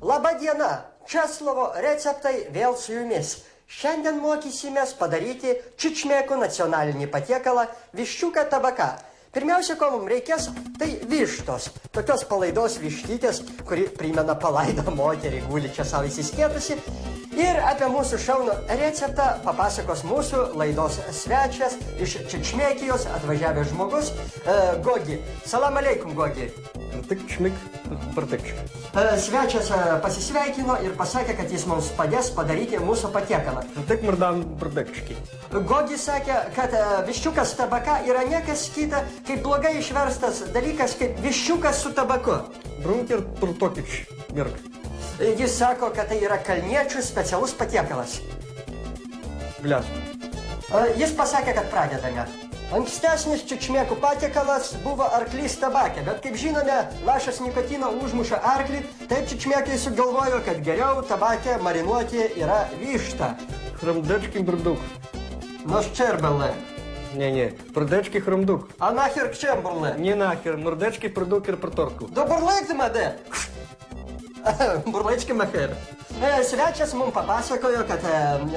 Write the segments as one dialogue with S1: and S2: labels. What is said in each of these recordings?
S1: Labą dieną, Česlovo receptai vėl su jumis. Šiandien mokysimės padaryti čičmekų nacionalinį patiekalą viščiuką tabaką. Pirmiausia, ko mums reikės, tai vištos. Tokios palaidos vištytės, kuri primena palaidą moterį, guli čia savo įsiskėtusi. Ir apie mūsų šaunų receptą papasakos mūsų laidos svečias iš Čičmekijos atvažiavęs žmogus Gogi. Salam aleikum, Gogi. Svečias pasisveikino ir pasakė, kad jis mums padės padaryti mūsų patiekalą. Gogi sakė, kad viščiukas tabaka yra niekas kita, kaip blogai išverstas dalykas, kaip viščiukas su tabaku. Jis sako, kad tai yra kalniečių specialus patiekalas. Jis pasakė, kad pradedame. Ankstesnis čičmekų patiekalas buvo arklys tabakė, bet kaip žinome, lašas nikotino užmuša arklį, taip čičmekai sugalvojo, kad geriau tabakė marinuoti yra višta. Нощербеле.
S2: Не, продечки хромдук.
S1: А нахер кчемберле?
S2: Не нахер, мордечки продук ir проторку.
S1: Do burlaikti made. Burlaički maher. Svečias mums papasakojo, kad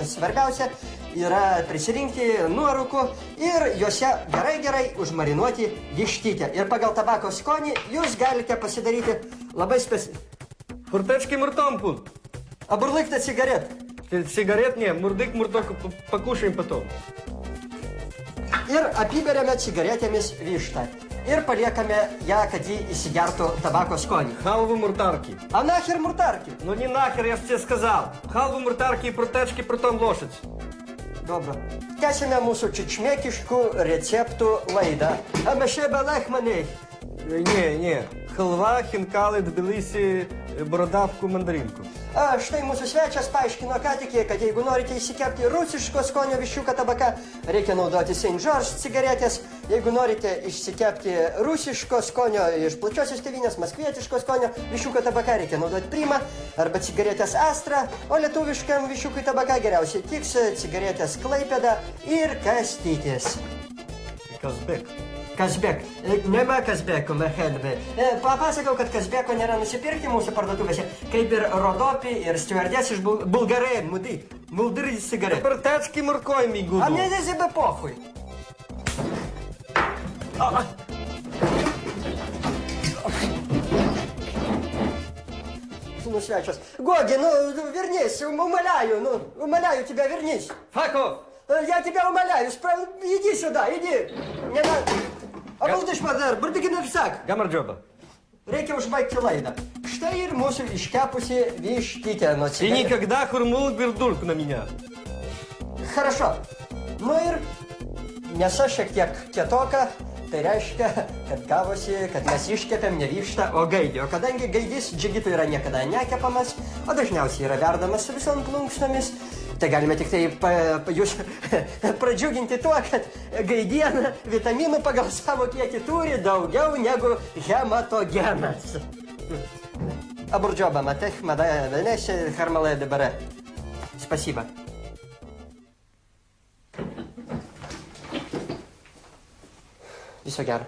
S1: svarbiausia yra prisirinkti nuorūkų ir juose gerai užmarinuoti vištytę. Ir pagal tabako skonį jūs galite pasidaryti labai
S2: Фортечки муртомпун.
S1: А бурлык-то сигарет?
S2: Сигарет не, мурдык мурток покушаем потом.
S1: Ir apiberiame cigaretėmis vištą. Ir paliekame ją, kad ji įsigertų tabako skonį.
S2: Халву муртарки.
S1: А нахер муртарки?
S2: Ну не нахер, я же тебе сказал. Халву муртарки и протечки протом лошадь.
S1: Добре. Tęsime mūsų čičmekiškų receptų laidą. Amešebe lechmaniai.
S2: Не. Халва, хинкали, Тбилиси, бородавку, мандаринку.
S1: Štai mūsų svečias paaiškino ką tik, kad jeigu norite įsikepti rusiško skonio viščiuką tabaką, reikia naudoti St. George cigaretės. Jeigu norite išsikepti rusiško skonio iš plačiosios tėvynės, maskvietiško skonio viščiuką tabaką, reikia naudoti Prima arba cigaretės Astra, o lietuviškam viščiukui tabaką geriausiai tiks cigaretės Klaipėda ir Kastytis. Kazbek. Nema Kazbeko, mehelve. Papasakau, kad Kazbeko nėra nusipirkti mūsų parduotuvėse, kaip ir Rodopi ir stewardės iš Bulgarai, Muldyri cigaret.
S2: Протечки моркой ми гуду.
S1: А мне не зебе похуй. Ну, сейчас. Гоги, ну, вернись, умоляю тебя, вернись.
S2: Факов!
S1: Я тебя умоляю, иди сюда, иди. Не надо. Обалдыш, Мадар, бурдыкин ырсак.
S2: Гамарджоба.
S1: Reikia užbaigti laidą. Štai ir mūsų iškepusi vištytė nuo cigaretės.
S2: Ты никогда хурмул бердурку на меня.
S1: Хорошо. Nu ir mėsa šiek tiek kietoka, tai reiškia, kad gavosi, kad mes iškepėm ne vištą, o gaidį. O kadangi gaidys džigitui yra niekada nekepamas, o dažniausiai yra verdamas su visom plunksnomis, tai galime tik tai jūs pradžiuginti tuo, kad gaidiena vitaminų pagal savo kiekį turi daugiau negu hematogenas. Абурджоба, матех, мадая, венеше, хармале дебаре. Спасибо. Viso gero.